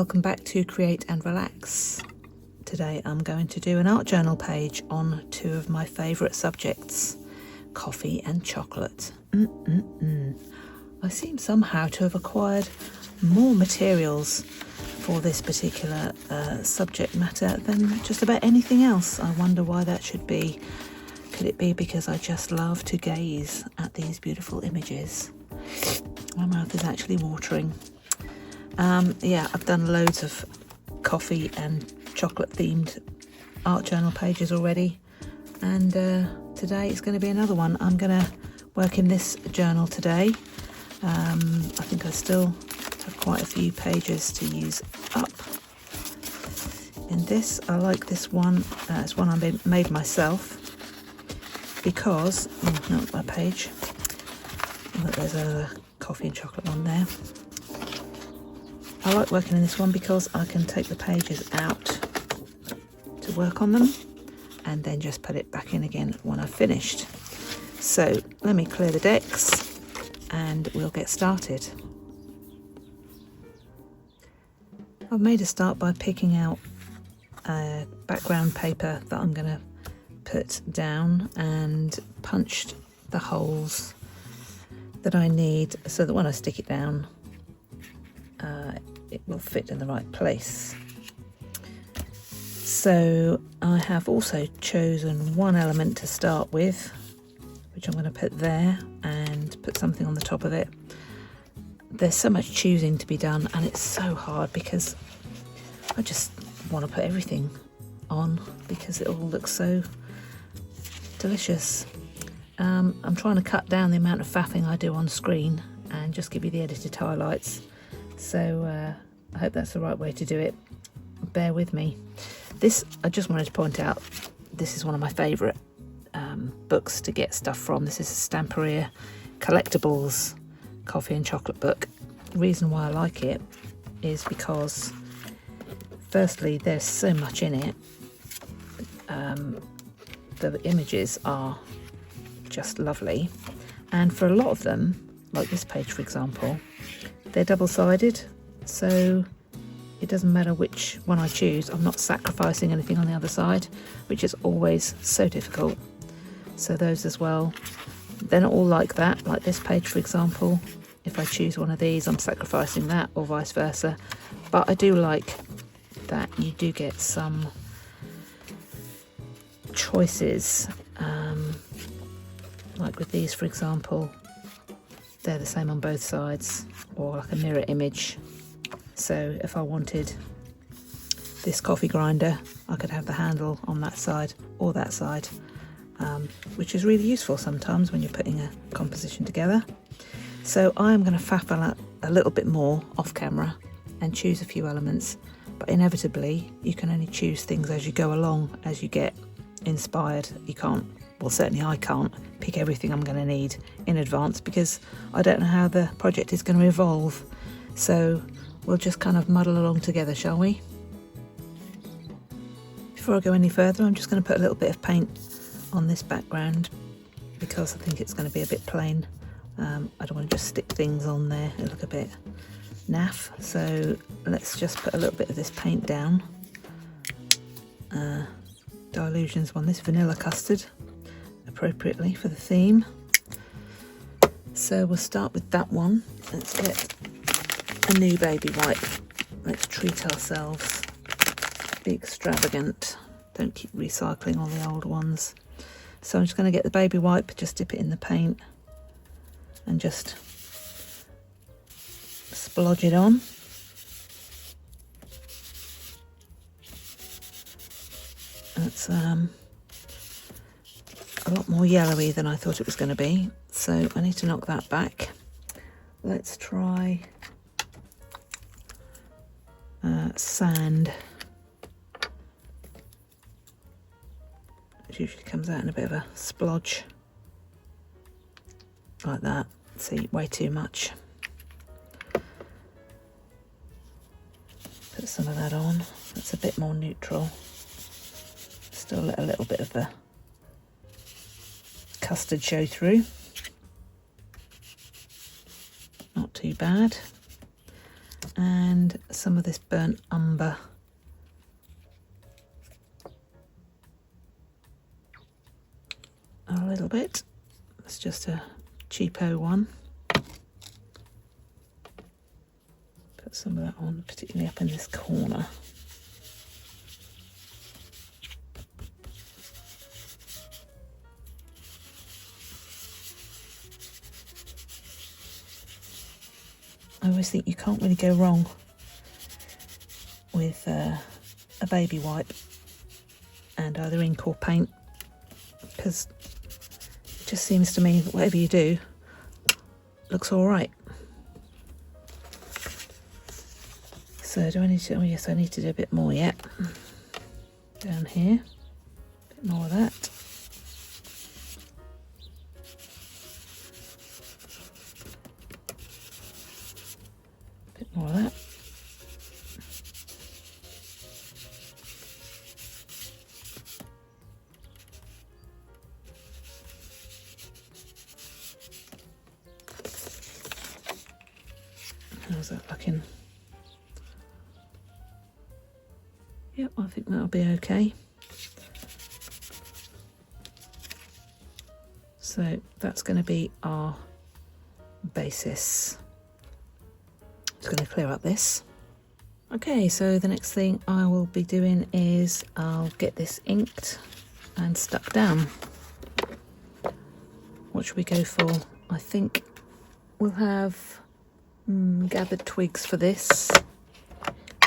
Welcome back to Create and Relax. Today I'm going to do an art journal page on two of my favourite subjects, coffee and chocolate. I seem somehow to have acquired more materials for this particular subject matter than just about anything else. I wonder why that should be. Could it be because I just love to gaze at these beautiful images? My mouth is actually watering. Yeah, I've done loads of coffee and chocolate themed art journal pages already, and today it's going to be another one. I'm going to work in this journal today. I think I still have quite a few pages to use up. In this, I like this one. It's one I made myself because, not my page, look, there's a coffee and chocolate one there. I like working in this one because I can take the pages out to work on them and then just put it back in again when I've finished. So let me clear the decks and we'll get started. I've made a start by picking out a background paper that I'm going to put down and punched the holes that I need so that when I stick it down it will fit in the right place. So I have also chosen one element to start with, which I'm going to put there and put something on the top of it. There's so much choosing to be done and it's so hard because I just want to put everything on because it all looks so delicious. I'm trying to cut down the amount of faffing I do on screen and just give you the edited highlights. So I hope that's the right way to do it. Bear with me. This, I just wanted to point out, this is one of my favourite books to get stuff from. This is a Stamperia collectibles coffee and chocolate book. The reason why I like it is because firstly there's so much in it. The images are just lovely, and for a lot of them, like this page for example, they're double-sided, so it doesn't matter which one I choose. I'm not sacrificing anything on the other side, which is always so difficult. So those as well. They're not all like that, like this page for example. If I choose one of these, I'm sacrificing that, or vice versa. But I do like that you do get some choices, like with these for example, they're the same on both sides, or like a mirror image. So if I wanted this coffee grinder, I could have the handle on that side or that side, which is really useful sometimes when you're putting a composition together. So I'm going to faffle a little bit more off camera and choose a few elements, but inevitably you can only choose things as you go along, as you get inspired. You can't, well certainly I can't, pick everything I'm going to need in advance because I don't know how the project is going to evolve. So we'll just kind of muddle along together, shall we? Before I go any further, I'm just going to put a little bit of paint on this background because I think it's going to be a bit plain. I don't want to just stick things on there, it'll look a bit naff. So let's just put a little bit of this paint down. Dilutions one, this vanilla custard, appropriately for the theme. So we'll start with that one. Let's get a new baby wipe. Let's treat ourselves. Be extravagant. Don't keep recycling all the old ones. So I'm just going to get the baby wipe, just dip it in the paint and just splodge it on. That's a lot more yellowy than I thought it was going to be, so I need to knock that back. Let's try sand. It usually comes out in a bit of a splodge like that. See, way too much. Put some of that on. That's a bit more neutral. Still let a little bit of the custard show through. Not too bad. and some of this burnt umber. A little bit. It's just a cheapo one. Put some of that on, particularly up in this corner. I always think you can't really go wrong with a baby wipe and either ink or paint, because it just seems to me that whatever you do looks all right. So do I need to, oh yes, I need to do a bit more yet. Down here, a bit more of that. More of that. How's that looking? Yep, I think that'll be okay. So that's going to be our basis. Just going to clear up this. Okay, so the next thing I will be doing is I'll get this inked and stuck down. What should we go for? I think we'll have gathered twigs for this.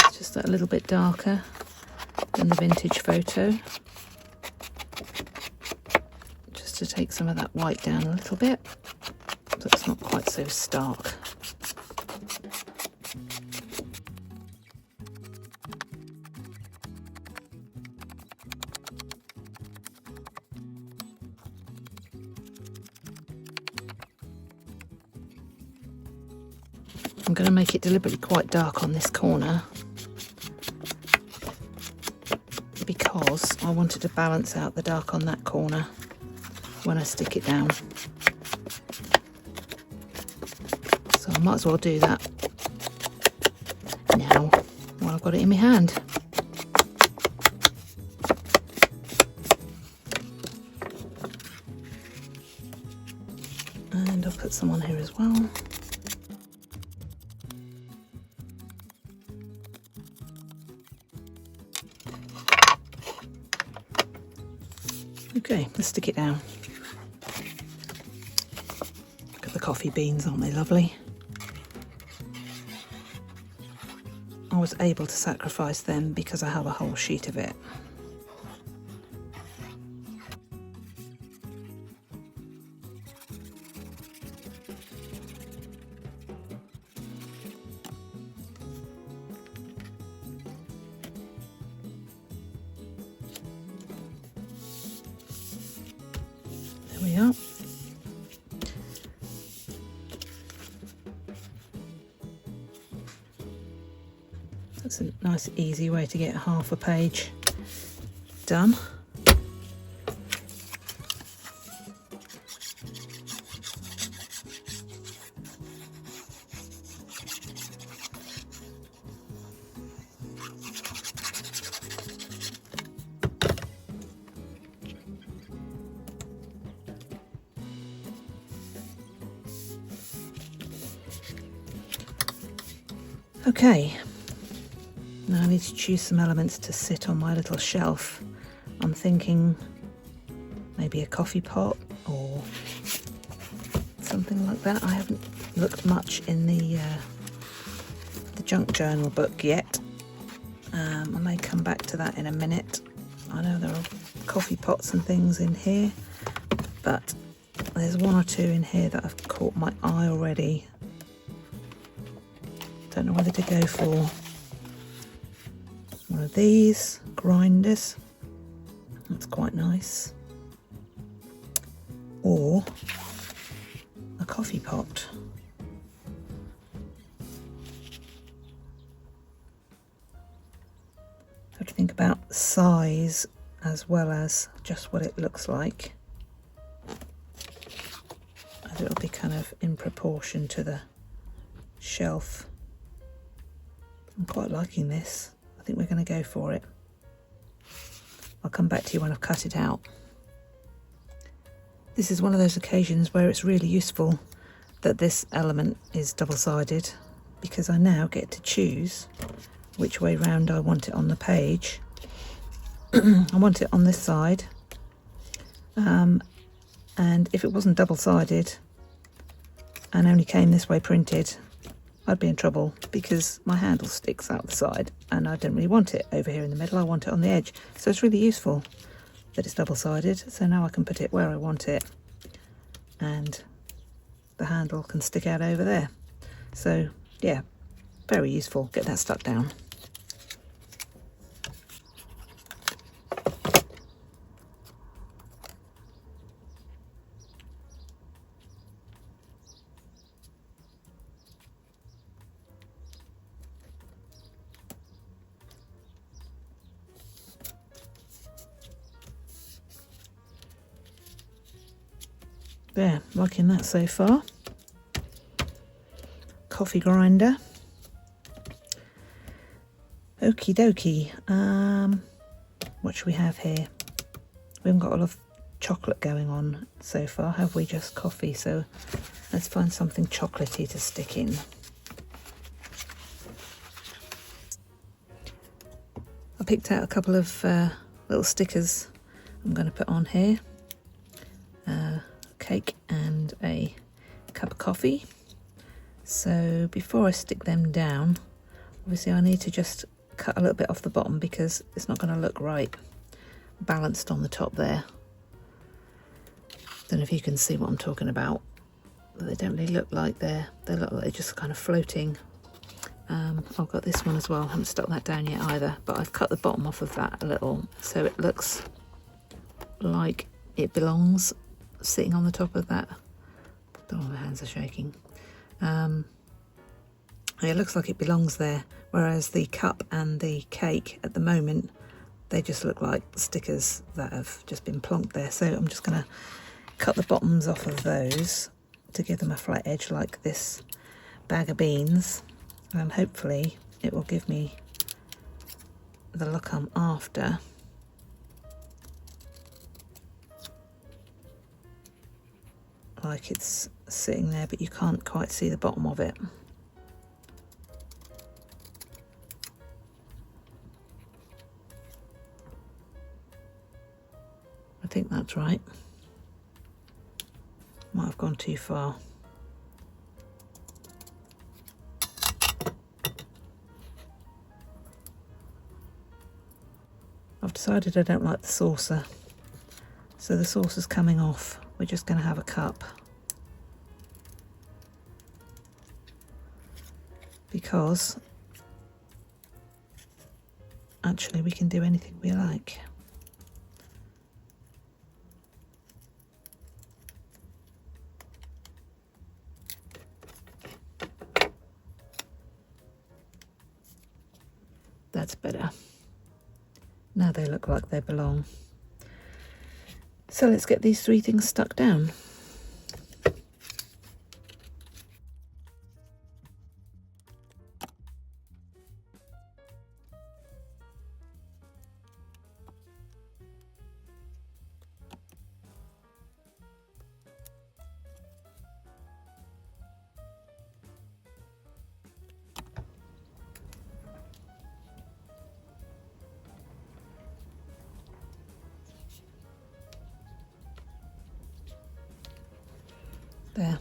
It's just a little bit darker than the vintage photo. Just to take some of that white down a little bit, so it's not quite so stark. I'm going to make it deliberately quite dark on this corner because I wanted to balance out the dark on that corner when I stick it down. So I might as well do that now while I've got it in my hand. And I'll put some on here as well. Okay, let's stick it down. Look at the coffee beans, aren't they lovely? I was able to sacrifice them because I have a whole sheet of it. There we are. That's a nice easy way to get half a page done. Okay, now I need to choose some elements to sit on my little shelf. I'm thinking maybe a coffee pot or something like that. I haven't looked much in the junk journal book yet. I may come back to that in a minute. I know there are coffee pots and things in here, but there's one or two in here that have caught my eye already. Don't know whether to go for one of these grinders. That's quite nice. Or a coffee pot. Have to think about size as well as just what it looks like. And it'll be kind of in proportion to the shelf. I'm quite liking this. I think we're going to go for it. I'll come back to you when I've cut it out. This is one of those occasions where it's really useful that this element is double-sided, because I now get to choose which way round I want it on the page. I want it on this side, and if it wasn't double-sided and only came this way printed, I'd be in trouble because my handle sticks out the side and I don't really want it over here in the middle. I want it on the edge. So it's really useful that it's double-sided, so now I can put it where I want it and the handle can stick out over there. So yeah, very useful. Get that stuck down. There, liking that so far. Coffee grinder. Okie dokie. What should we have here? We haven't got a lot of chocolate going on so far, have we? Just coffee. So let's find something chocolatey to stick in. I picked out a couple of little stickers I'm going to put on here. Cake and a cup of coffee. So before I stick them down, obviously I need to just cut a little bit off the bottom because it's not going to look right balanced on the top there. Don't know if you can see what I'm talking about, but they don't really look like they look like they're just kind of floating. I've got this one as well. I haven't stuck that down yet either, but I've cut the bottom off of that a little so it looks like it belongs sitting on the top of that. Oh, my hands are shaking. It looks like it belongs there, whereas the cup and the cake at the moment, they just look like stickers that have just been plonked there. So I'm just going to cut the bottoms off of those to give them a flat edge like this bag of beans, and hopefully it will give me the look I'm after. Like it's sitting there, but you can't quite see the bottom of it. I think that's right. Might have gone too far. I've decided I don't like the saucer, so the saucer's coming off. We're just going to have a cup because actually we can do anything we like. That's better. Now they look like they belong. So let's get these three things stuck down. There.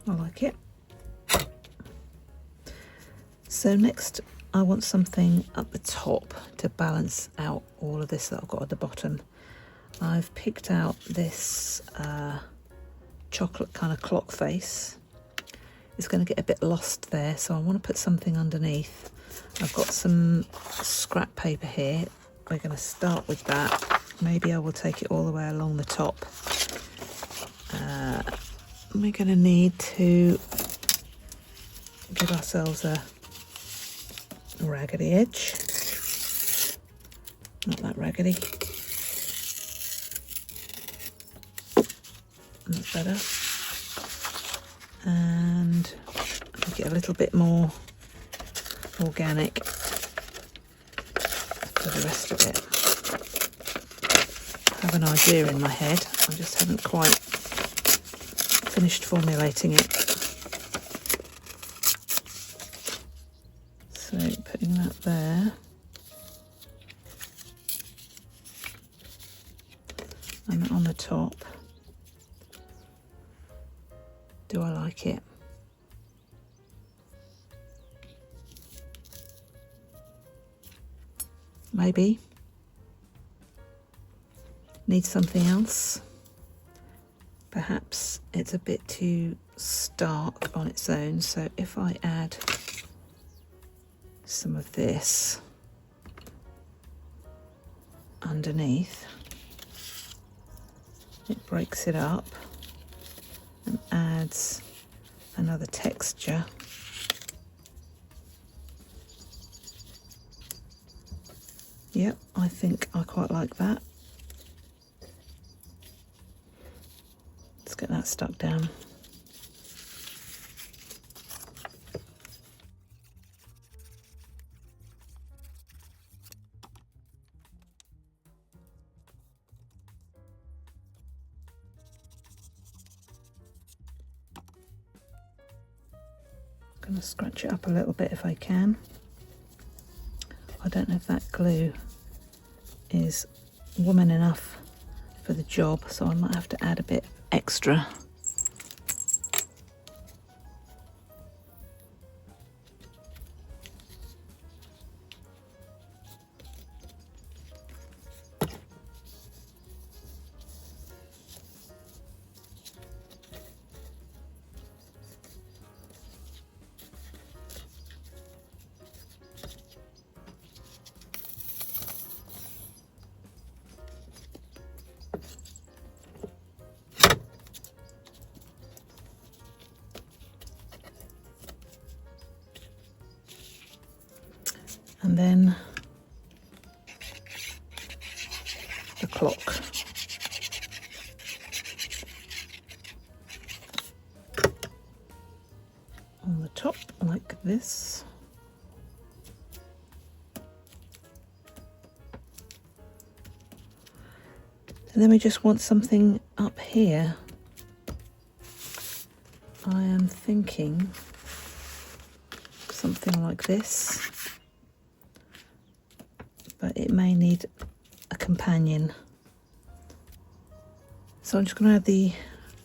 I like it. So next I want something at the top to balance out all of this that I've got at the bottom. I've picked out this chocolate kind of clock face. It's going to get a bit lost there, so I want to put something underneath. I've got some scrap paper here. We're going to start with that. Maybe I will take it all the way along the top. We're going to need to give ourselves a raggedy edge. Not that raggedy. That's better. And make it a little bit more organic for the rest of it. I have an idea in my head, I just haven't quite finished formulating it. So putting that there. And on the top. Do I like it? Maybe. Need something else. Perhaps it's a bit too stark on its own, so if I add some of this underneath, it breaks it up and adds another texture. Yep, I think I quite like that. Let's get that stuck down. I'm going to scratch it up a little bit if I can. I don't know if that glue is woman enough for the job, so I might have to add a bit extra. And then the clock. On the top, like this. And then we just want something up here. I am thinking something like this. But it may need a companion. So I'm just going to add the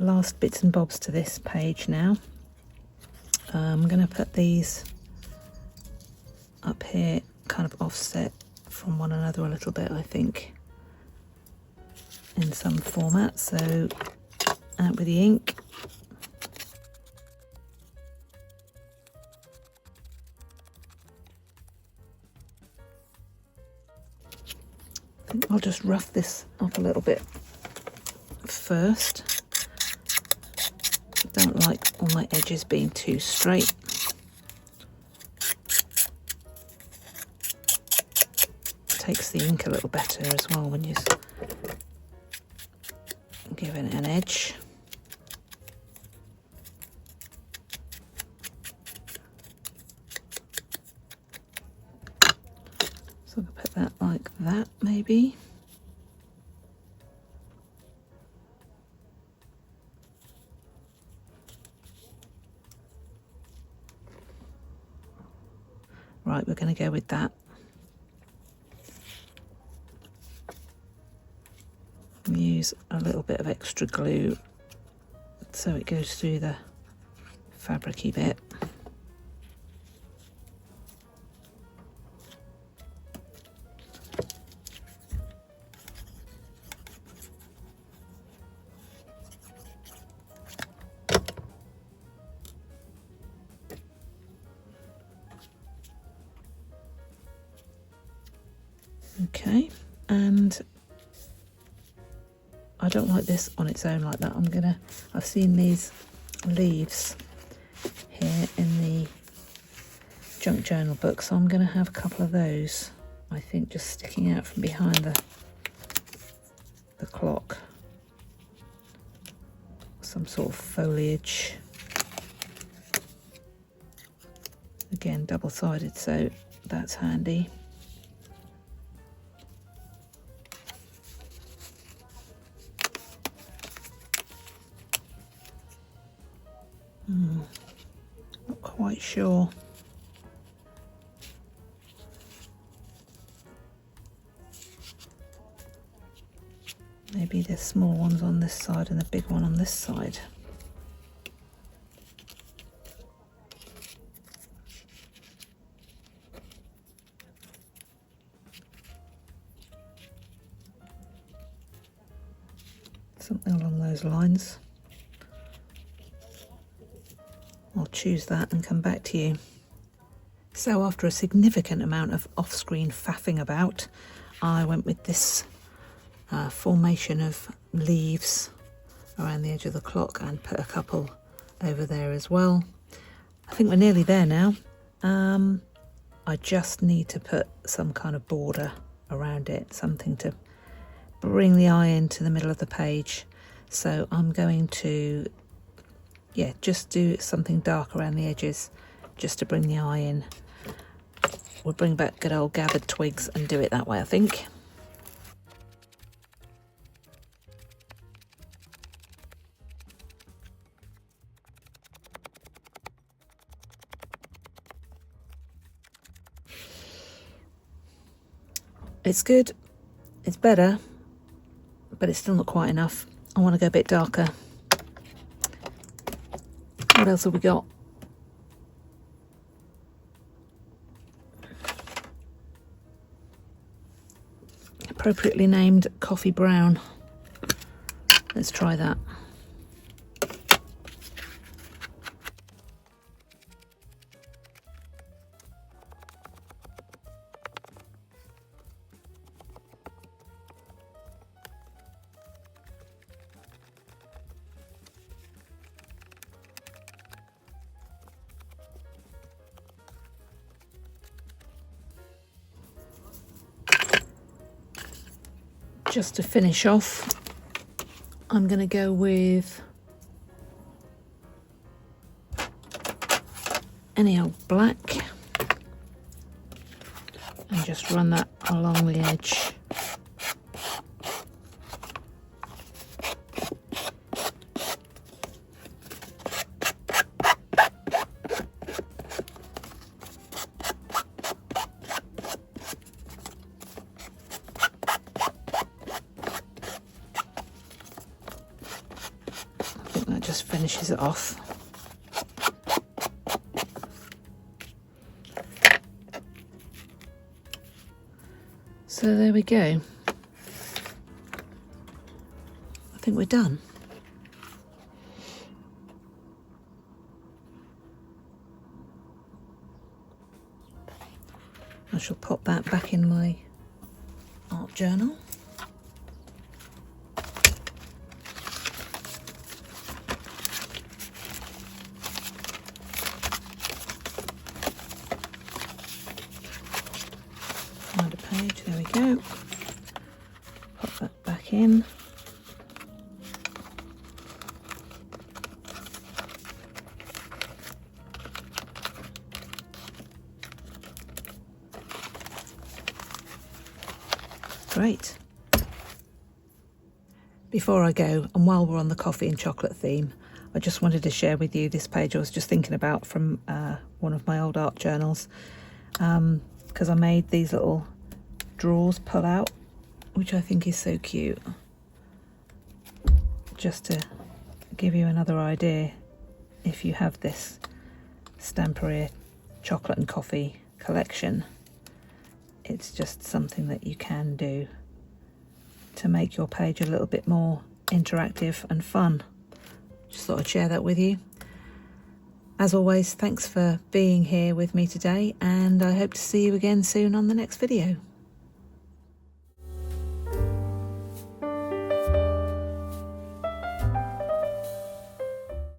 last bits and bobs to this page now. I'm going to put these up here, kind of offset from one another a little bit, I think, in some format. So out with the ink. I'll just rough this up a little bit first. Don't like all my edges being too straight. Takes the ink a little better as well when you're giving it an edge. So I'll put that like that, maybe. Right, we're going to go with that. Use a little bit of extra glue so it goes through the fabric-y bit. Okay, and I don't like this on its own like that. I've seen these leaves here in the junk journal book, so I'm gonna have a couple of those, I think, just sticking out from behind the clock. Some sort of foliage. Again, double-sided, so that's handy. Not quite sure. Maybe the small one's on this side and the big one on this side. Something along those lines. I'll choose that and come back to you. So after a significant amount of off-screen faffing about, I went with this formation of leaves around the edge of the clock and put a couple over there as well. I think we're nearly there now. I just need to put some kind of border around it, something to bring the eye into the middle of the page. So I'm going to, just do something dark around the edges just to bring the eye in. We'll bring back good old gathered twigs and do it that way, I think. It's good, it's better, but it's still not quite enough. I want to go a bit darker. What else have we got? Appropriately named coffee brown. Let's try that. Just to finish off, I'm going to go with any old black and just run that along the edge. Just finishes it off. So there we go. I think we're done. I shall pop that back in my art journal. Find a page, there we go. Pop that back in. Great. Before I go, and while we're on the coffee and chocolate theme, I just wanted to share with you this page I was just thinking about from one of my old art journals, because I made these little drawers pull out, which I think is so cute. Just to give you another idea, if you have this Stamperia chocolate and coffee collection, it's just something that you can do to make your page a little bit more interactive and fun. Just thought I'd share that with you. As always, thanks for being here with me today, and I hope to see you again soon on the next video.